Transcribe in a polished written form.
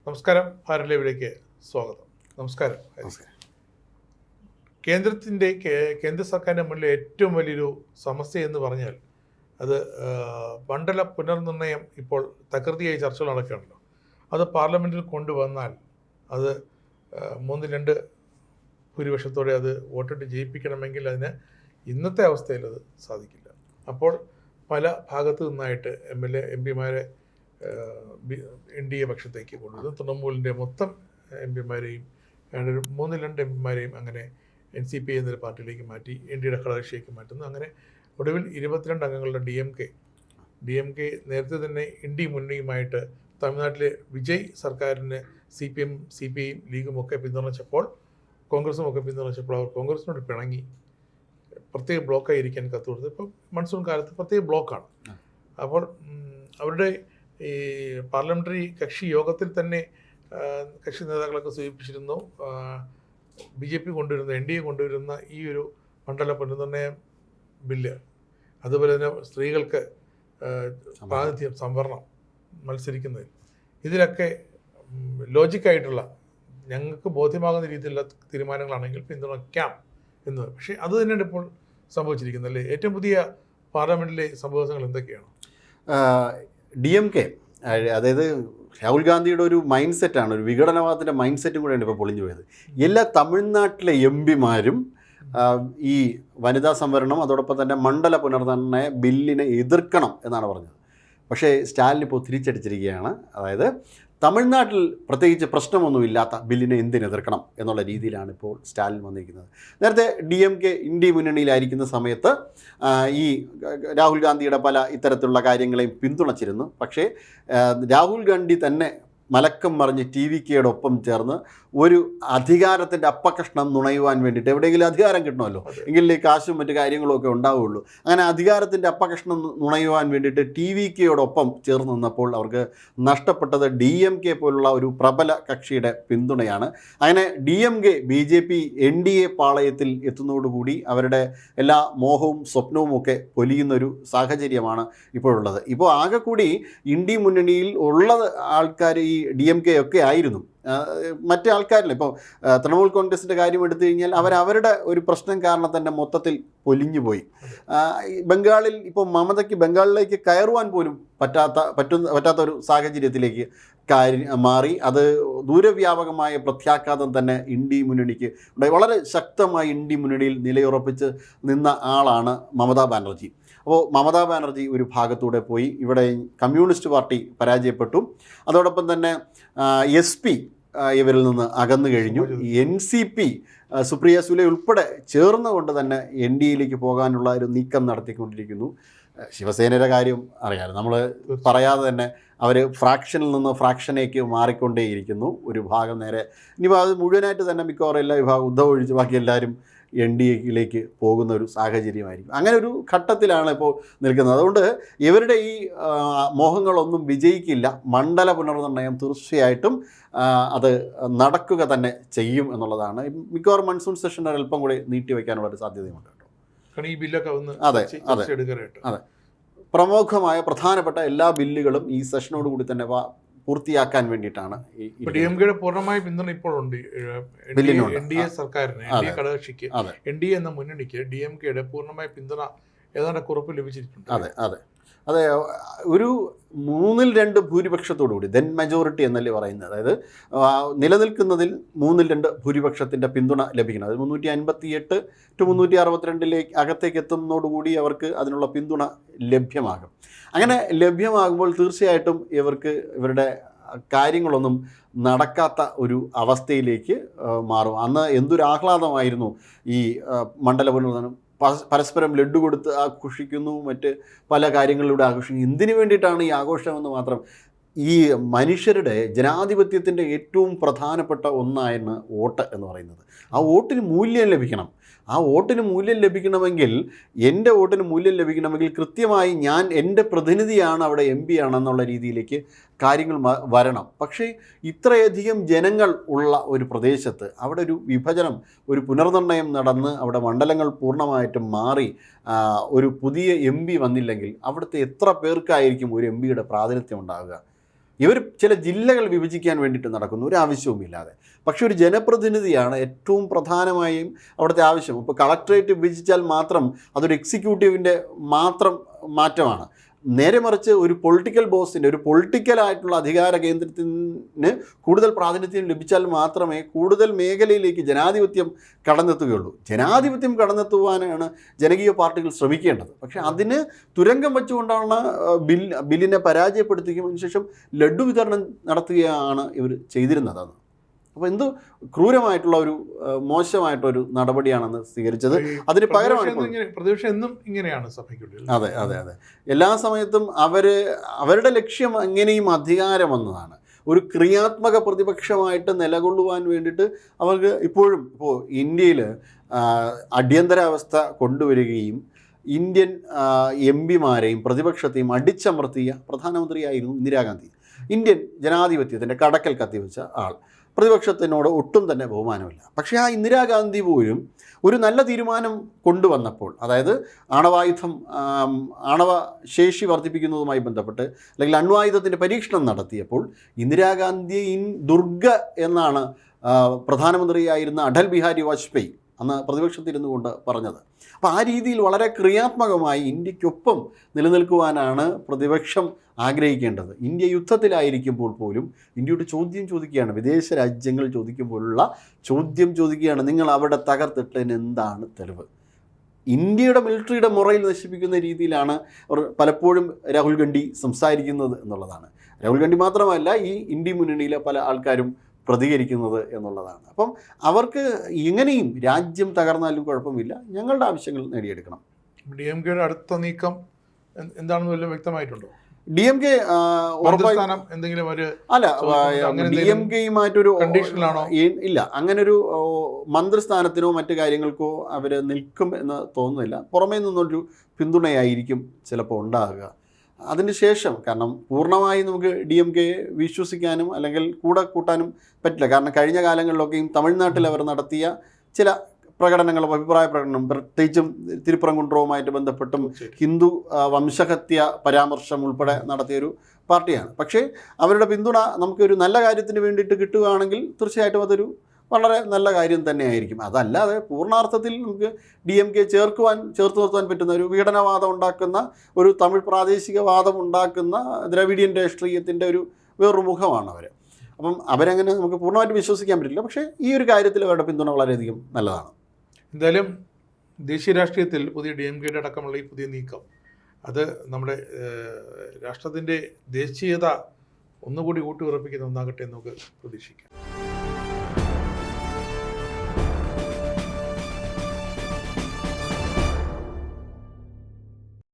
നമസ്കാരം. ഭാരത് ലൈവിലേക്ക് സ്വാഗതം. നമസ്കാരം. കേന്ദ്ര സർക്കാരിൻ്റെ മുന്നിൽ ഏറ്റവും വലിയൊരു സമസ്യ എന്ന് പറഞ്ഞാൽ അത് മണ്ഡല പുനർനിർണയം ഇപ്പോൾ തകൃതിയായി ചർച്ചകൾ നടക്കുകയാണല്ലോ. അത് പാർലമെൻറ്റിൽ കൊണ്ടുവന്നാൽ അത് 3-2 ഭൂരിപക്ഷത്തോടെ അത് വോട്ടിട്ട് ജയിപ്പിക്കണമെങ്കിൽ അതിന് ഇന്നത്തെ അവസ്ഥയിൽ അത് സാധിക്കില്ല. അപ്പോൾ പല ഭാഗത്തു നിന്നായിട്ട് എം.പിമാരെ NDA പക്ഷത്തേക്ക് കൊണ്ടുവരും. തൃണമൂലിൻ്റെ മൊത്തം എംപിമാരെയും 3-2 എംപിമാരെയും അങ്ങനെ NCP എന്നൊരു പാർട്ടിയിലേക്ക് മാറ്റി NDAയുടെ ഘടകകക്ഷിയിലേക്ക് മാറ്റുന്നു. അങ്ങനെ ഒടുവിൽ 22 അംഗങ്ങളുടെ DMK നേരത്തെ തന്നെ ഇന്ത്യ മുന്നണിയുമായിട്ട് തമിഴ്നാട്ടിലെ വിജയ് സർക്കാരിന് CPIയും ലീഗും ഒക്കെ പിന്തുണച്ചപ്പോൾ കോൺഗ്രസും ഒക്കെ പിന്തുണച്ചപ്പോൾ അവർ കോൺഗ്രസിനോട് പിണങ്ങി പ്രത്യേക ബ്ലോക്കായിരിക്കാൻ കത്ത് കൊടുത്തത്. ഇപ്പോൾ മൺസൂൺ കാലത്ത് പ്രത്യേക ബ്ലോക്കാണ്. അപ്പോൾ അവരുടെ ഈ പാർലമെൻ്ററി കക്ഷി യോഗത്തിൽ തന്നെ കക്ഷി നേതാക്കളൊക്കെ സൂചിപ്പിച്ചിരുന്നു, BJP കൊണ്ടുവരുന്ന NDA കൊണ്ടുവരുന്ന ഈ ഒരു മണ്ഡല പുനർനിർണയ ബില്ല്, അതുപോലെ തന്നെ സ്ത്രീകൾക്ക് പ്രാതിനിധ്യം സംവരണം മത്സരിക്കുന്നതിൽ, ഇതിലൊക്കെ ലോജിക്കായിട്ടുള്ള ഞങ്ങൾക്ക് ബോധ്യമാകുന്ന രീതിയിലുള്ള തീരുമാനങ്ങളാണെങ്കിൽ പിന്തുണയ്ക്കാം എന്ന്. പക്ഷേ അത് തന്നെയാണ് ഇപ്പോൾ സംഭവിച്ചിരിക്കുന്നത് അല്ലേ? ഏറ്റവും പുതിയ പാർലമെൻറ്റിലെ സംഭവങ്ങൾ എന്തൊക്കെയാണ്? DMK, അതായത് രാഹുൽ ഗാന്ധിയുടെ ഒരു മൈൻഡ് സെറ്റാണ്, ഒരു വിഘടനവാദത്തിൻ്റെ മൈൻഡ് സെറ്റും കൂടെയാണ് ഇപ്പോൾ പൊളിഞ്ഞു പോയത്. എല്ലാ തമിഴ്നാട്ടിലെ MPമാരും ഈ വനിതാ സംവരണം അതോടൊപ്പം തന്നെ മണ്ഡല പുനർനിർണയ ബില്ലിനെ എതിർക്കണം എന്നാണ് പറഞ്ഞത്. പക്ഷേ സ്റ്റാലിൻ ഇപ്പോൾ തിരിച്ചടിച്ചിരിക്കുകയാണ്. അതായത് തമിഴ്നാട്ടിൽ പ്രത്യേകിച്ച് പ്രശ്നമൊന്നുമില്ലാത്ത ബില്ലിനെ എന്തിനെതിർക്കണം എന്നുള്ള രീതിയിലാണ് ഇപ്പോൾ സ്റ്റാലിൻ വന്നിരിക്കുന്നത്. നേരത്തെ DMK ഇന്ത്യ മുന്നണിയിലായിരിക്കുന്ന സമയത്ത് ഈ രാഹുൽ ഗാന്ധിയുടെ പല ഇത്തരത്തിലുള്ള കാര്യങ്ങളെയും പിന്തുണച്ചിരുന്നു. പക്ഷേ രാഹുൽ ഗാന്ധി തന്നെ മലക്കം മറിഞ്ഞ് TVKയോടൊപ്പം ചേർന്ന് ഒരു അധികാരത്തിൻ്റെ അപ്പകഷ്ണം നുണയുവാൻ വേണ്ടിയിട്ട്, എവിടെയെങ്കിലും അധികാരം കിട്ടണമല്ലോ, എങ്കിലേ കാശും മറ്റു കാര്യങ്ങളൊക്കെ ഉണ്ടാവുകയുള്ളൂ. അങ്ങനെ അധികാരത്തിൻ്റെ അപ്പകഷ്ണം നുണയുവാൻ വേണ്ടിയിട്ട് TVKയോടൊപ്പം ചേർന്ന് നിന്നപ്പോൾ അവർക്ക് നഷ്ടപ്പെട്ടത് DMK പോലുള്ള ഒരു പ്രബല കക്ഷിയുടെ പിന്തുണയാണ്. അങ്ങനെ DMK BJP NDA പാളയത്തിൽ എത്തുന്നതോടുകൂടി അവരുടെ എല്ലാ മോഹവും സ്വപ്നവും ഒക്കെ പൊലിയുന്നൊരു സാഹചര്യമാണ് ഇപ്പോഴുള്ളത്. ഇപ്പോൾ ആകെ കൂടി ഇന്ത്യ മുന്നണിയിൽ ഉള്ള ആൾക്കാർ ഈ DMK ഒക്കെ ആയിരുന്നു. മറ്റേ ആൾക്കാരില്ല. ഇപ്പോൾ തൃണമൂൽ കോൺഗ്രസിൻ്റെ കാര്യം എടുത്തു കഴിഞ്ഞാൽ അവരുടെ ഒരു പ്രശ്നം കാരണം തന്നെ മൊത്തത്തിൽ പൊലിഞ്ഞു പോയി. ബംഗാളിൽ ഇപ്പോൾ മമതയ്ക്ക് ബംഗാളിലേക്ക് കയറുവാൻ പോലും പറ്റാത്ത ഒരു സാഹചര്യത്തിലേക്ക് മാറി. അത് ദൂരവ്യാപകമായ പ്രത്യാഘാതം തന്നെ ഇന്ത്യ മുന്നണിക്ക് ഉണ്ടായി. വളരെ ശക്തമായി ഇന്ത്യ മുന്നണിയിൽ നിലയുറപ്പിച്ച് നിന്ന ആളാണ് മമതാ ബാനർജി. അപ്പോൾ മമതാ ബാനർജി ഒരു ഭാഗത്തൂടെ പോയി. ഇവിടെ കമ്മ്യൂണിസ്റ്റ് പാർട്ടി പരാജയപ്പെട്ടു. അതോടൊപ്പം തന്നെ SP ഇവരിൽ നിന്ന് അകന്നു കഴിഞ്ഞു. NCP സുപ്രിയ സുലെ ഉൾപ്പെടെ ചേർന്നുകൊണ്ട് തന്നെ NDAയിലേക്ക് പോകാനുള്ള ഒരു നീക്കം നടത്തിക്കൊണ്ടിരിക്കുന്നു. ശിവസേനയുടെ കാര്യം അറിയാമല്ലോ, നമ്മൾ പറയാതെ തന്നെ അവർ ഫ്രാക്ഷനിൽ നിന്ന് ഫ്രാക്ഷനേക്ക് മാറിക്കൊണ്ടേയിരിക്കുന്നു. ഒരു ഭാഗം നേരെ ഇനിയിപ്പോൾ അത് മുഴുവനായിട്ട് തന്നെ മിക്കവാറും എല്ലാ വിഭാഗം ഉദ്ധവ് ഒഴിച്ച് ബാക്കി എല്ലാവരും NDAയിലേക്ക് പോകുന്ന ഒരു സാഹചര്യമായിരിക്കും. അങ്ങനെ ഒരു ഘട്ടത്തിലാണ് ഇപ്പോൾ നിൽക്കുന്നത്. അതുകൊണ്ട് ഇവരുടെ ഈ മോഹങ്ങളൊന്നും വിജയിക്കില്ല. മണ്ഡല പുനർനിർണയം തീർച്ചയായിട്ടും അത് നടക്കുക തന്നെ ചെയ്യും എന്നുള്ളതാണ്. മിക്കവാറും മൺസൂൺ സെഷൻ അല്പം കൂടി നീട്ടിവെക്കാനുള്ള ഒരു സാധ്യതയുണ്ട് കേട്ടോ. അതെ അതെ അതെ പ്രമുഖമായ പ്രധാനപ്പെട്ട എല്ലാ ബില്ലുകളും ഈ സെഷനോട് കൂടി തന്നെ പൂർത്തിയാക്കാൻ വേണ്ടിയിട്ടാണ്. DMKയുടെ പൂർണ്ണമായ പിന്തുണ ഇപ്പോഴുണ്ട് NDA സർക്കാരിന്, NDA ഘടകകക്ഷിക്ക്, NDA എന്ന മുന്നണിക്ക് DMKയുടെ പൂർണ്ണമായ പിന്തുണ ഏതാണ്ട് കുറിപ്പ് ലഭിച്ചിട്ടുണ്ട്. അതെ അതെ അതെ ഒരു 3-2 ഭൂരിപക്ഷത്തോടു കൂടി, ദെൻ മെജോറിറ്റി എന്നല്ലേ പറയുന്നത്. അതായത് നിലനിൽക്കുന്നതിൽ 3-2 ഭൂരിപക്ഷത്തിൻ്റെ പിന്തുണ ലഭിക്കണം. അത് 358 to 362 അകത്തേക്ക് എത്തുന്നതോടുകൂടി അവർക്ക് അതിനുള്ള പിന്തുണ ലഭ്യമാകും. അങ്ങനെ ലഭ്യമാകുമ്പോൾ തീർച്ചയായിട്ടും ഇവരുടെ കാര്യങ്ങളൊന്നും നടക്കാത്ത ഒരു അവസ്ഥയിലേക്ക് മാറും. അന്ന് എന്തൊരു ആഹ്ലാദമായിരുന്നു ഈ മണ്ഡല പുനർനിർണയം. പരസ്പരം ലഡ്ഡു കൊടുത്ത് ആഘോഷിക്കുന്നു, മറ്റ് പല കാര്യങ്ങളിലൂടെ ആഘോഷിക്കുന്നു. എന്തിനു വേണ്ടിയിട്ടാണ് ഈ ആഘോഷമെന്ന് മാത്രം. ഈ മനുഷ്യരുടെ ജനാധിപത്യത്തിൻ്റെ ഏറ്റവും പ്രധാനപ്പെട്ട ഒന്നാണ് വോട്ട് എന്ന് പറയുന്നത്. ആ വോട്ടിന് മൂല്യം ലഭിക്കണം. ആ വോട്ടിന് മൂല്യം ലഭിക്കണമെങ്കിൽ, എൻ്റെ വോട്ടിന് മൂല്യം ലഭിക്കണമെങ്കിൽ കൃത്യമായി ഞാൻ എൻ്റെ പ്രതിനിധിയാണ് അവിടെ MP ആണെന്നുള്ള രീതിയിലേക്ക് കാര്യങ്ങൾ വരണം. പക്ഷേ ഇത്രയധികം ജനങ്ങൾ ഉള്ള ഒരു പ്രദേശത്ത് അവിടെ ഒരു വിഭജനം, ഒരു പുനർനിർണയം നടന്ന് അവിടെ മണ്ഡലങ്ങൾ പൂർണ്ണമായിട്ടും മാറി ഒരു പുതിയ MP വന്നില്ലെങ്കിൽ അവിടുത്തെ എത്ര പേർക്കായിരിക്കും ഒരു MPയുടെ പ്രാതിനിധ്യം ഉണ്ടാവുക? ഇവർ ചില ജില്ലകൾ വിഭജിക്കാൻ വേണ്ടിയിട്ട് നടക്കുന്നു, ഒരു ആവശ്യവുമില്ലാതെ. പക്ഷെ ഒരു ജനപ്രതിനിധിയാണ് ഏറ്റവും പ്രധാനമായും അവിടുത്തെ ആവശ്യം. ഇപ്പോൾ കളക്ട്രേറ്റ് വിഭജിച്ചാൽ മാത്രം അതൊരു എക്സിക്യൂട്ടീവിൻ്റെ മാത്രം മാറ്റമാണ്. നേരെ മറിച്ച് ഒരു പൊളിറ്റിക്കൽ ബോസിൻ്റെ, ഒരു പൊളിറ്റിക്കലായിട്ടുള്ള അധികാര കേന്ദ്രത്തിന് കൂടുതൽ പ്രാതിനിധ്യം ലഭിച്ചാൽ മാത്രമേ കൂടുതൽ മേഖലയിലേക്ക് ജനാധിപത്യം കടന്നെത്തുകയുള്ളൂ. ജനാധിപത്യം കടന്നെത്തുവാനാണ് ജനകീയ പാർട്ടികൾ ശ്രമിക്കേണ്ടത്. പക്ഷേ അതിന് തുരങ്കം വെച്ചുകൊണ്ടാണ് ബില്ലിനെ പരാജയപ്പെടുത്തുകയും അതിനുശേഷം ലഡ്ഡു വിതരണം നടത്തുകയാണ് ഇവർ ചെയ്തിരുന്നത്. അത് അപ്പോൾ എന്ത് ക്രൂരമായിട്ടുള്ള ഒരു മോശമായിട്ടൊരു നടപടിയാണെന്ന് സ്വീകരിച്ചത്. അതിന് പകരമാണ് പ്രതിപക്ഷം എന്നും ഇങ്ങനെയാണ് സഭയ്ക്കുള്ളിൽ. അതെ അതെ അതെ, എല്ലാ സമയത്തും അവരുടെ ലക്ഷ്യം എങ്ങനെയും അധികാരമെന്നതാണ്. ഒരു ക്രിയാത്മക പ്രതിപക്ഷമായിട്ട് നിലകൊള്ളുവാൻ വേണ്ടിയിട്ട് അവർക്ക് ഇപ്പോഴും ഇപ്പോൾ ഇന്ത്യയിൽ അടിയന്തരാവസ്ഥ കൊണ്ടുവരികയും ഇന്ത്യൻ എംപിമാരെയും പ്രതിപക്ഷത്തെയും അടിച്ചമർത്തിയ പ്രധാനമന്ത്രിയായിരുന്നു ഇന്ദിരാഗാന്ധി. ഇന്ത്യൻ ജനാധിപത്യത്തിൻ്റെ കടക്കൽ കത്തിവെച്ച ആൾ. പ്രതിപക്ഷത്തിനോട് ഒട്ടും തന്നെ ബഹുമാനമില്ല. പക്ഷേ ആ ഇന്ദിരാഗാന്ധി പോലും ഒരു നല്ല തീരുമാനം കൊണ്ടുവന്നപ്പോൾ, അതായത് ആണവ ശേഷി വർദ്ധിപ്പിക്കുന്നതുമായി ബന്ധപ്പെട്ട് അല്ലെങ്കിൽ അണ്വായുധത്തിൻ്റെ പരീക്ഷണം നടത്തിയപ്പോൾ ഇന്ദിരാഗാന്ധി ഇൻ ദുർഗ എന്നാണ് പ്രധാനമന്ത്രിയായിരുന്ന അടൽ ബിഹാരി വാജ്പേയി അന്ന് പ്രതിപക്ഷത്തിരുന്നു കൊണ്ട് പറഞ്ഞത്. അപ്പോൾ ആ രീതിയിൽ വളരെ ക്രിയാത്മകമായി ഇന്ത്യക്കൊപ്പം നിലനിൽക്കുവാനാണ് പ്രതിപക്ഷം ആഗ്രഹിക്കേണ്ടത്. ഇന്ത്യ യുദ്ധത്തിലായിരിക്കുമ്പോൾ പോലും ഇന്ത്യയോട് ചോദ്യം ചോദിക്കുകയാണ്, വിദേശ രാജ്യങ്ങൾ ചോദിക്കുമ്പോഴുള്ള ചോദ്യം ചോദിക്കുകയാണ്, നിങ്ങൾ അവിടെ തകർത്തിട്ടതിന് എന്താണ് തെളിവ്? ഇന്ത്യയുടെ മിലിറ്ററിയുടെ മൊറയിൽ നശിപ്പിക്കുന്ന രീതിയിലാണ് അവർ പലപ്പോഴും രാഹുൽ ഗാന്ധി സംസാരിക്കുന്നത് എന്നുള്ളതാണ്. രാഹുൽ ഗാന്ധി മാത്രമല്ല, ഈ ഇന്ത്യ മുന്നണിയിലെ പല ആൾക്കാരും പ്രതികരിക്കുന്നത് എന്നുള്ളതാണ്. അപ്പം അവർക്ക് എങ്ങനെയും രാജ്യം തകർന്നാലും കുഴപ്പമില്ല, ഞങ്ങളുടെ ആവശ്യങ്ങൾ നേടിയെടുക്കണം. DMKയുടെ അടുത്ത നീക്കം എന്താണെന്ന് വല്ലതും വ്യക്തമായിട്ടുണ്ടോ? DMK എന്തെങ്കിലും ഒരു അല്ല, DMKയുമായിട്ടൊരു കണ്ടീഷനിലാണോ? ഇല്ല, അങ്ങനൊരു മന്ത്രിസ്ഥാനത്തിനോ മറ്റു കാര്യങ്ങൾക്കോ അവർ നിൽക്കും എന്ന് തോന്നുന്നില്ല. പുറമേ നിന്നൊരു പിന്തുണയായിരിക്കും ചിലപ്പോൾ ഉണ്ടാകുക. അതിനുശേഷം, കാരണം പൂർണ്ണമായും നമുക്ക് DMKയെ വിശ്വസിക്കാനും അല്ലെങ്കിൽ കൂടെ കൂട്ടാനും പറ്റില്ല. കാരണം കഴിഞ്ഞ കാലങ്ങളിലൊക്കെയും തമിഴ്നാട്ടിൽ അവർ നടത്തിയ ചില പ്രകടനങ്ങളും അഭിപ്രായ പ്രകടനം, പ്രത്യേകിച്ചും തിരുപ്പറംകുன்றവുമായിട്ട് ബന്ധപ്പെട്ടും ഹിന്ദു വംശഹത്യ പരാമർശം ഉൾപ്പെടെ നടത്തിയൊരു പാർട്ടിയാണ്. പക്ഷേ അവരുടെ പിന്തുണ നമുക്കൊരു നല്ല കാര്യത്തിന് വേണ്ടിയിട്ട് കിട്ടുകയാണെങ്കിൽ തീർച്ചയായിട്ടും അതൊരു വളരെ നല്ല കാര്യം തന്നെയായിരിക്കും. അതല്ലാതെ പൂർണ്ണാർത്ഥത്തിൽ നമുക്ക് DMK ചേർത്ത് നിർത്താൻ പറ്റുന്ന ഒരു വിഘടനവാദം ഉണ്ടാക്കുന്ന, ഒരു തമിഴ് പ്രാദേശികവാദം ഉണ്ടാക്കുന്ന ദ്രവിഡിയൻ രാഷ്ട്രീയത്തിൻ്റെ ഒരു വേറൊരു മുഖമാണ് അവർ. അപ്പം അവരങ്ങനെ നമുക്ക് പൂർണ്ണമായിട്ട് വിശ്വസിക്കാൻ പറ്റില്ല. പക്ഷേ ഈ ഒരു കാര്യത്തിൽ അവരുടെ പിന്തുണ വളരെയധികം നല്ലതാണ്. എന്തായാലും ദേശീയ രാഷ്ട്രീയത്തിൽ പുതിയ DMKയുടെ അടക്കമുള്ള ഈ പുതിയ നീക്കം അത് നമ്മുടെ രാഷ്ട്രത്തിൻ്റെ ദേശീയത ഒന്നുകൂടി ഊട്ടിയുറപ്പിക്കുന്ന ഒന്നാകട്ടെ എന്ന് നമുക്ക് പ്രതീക്ഷിക്കാം.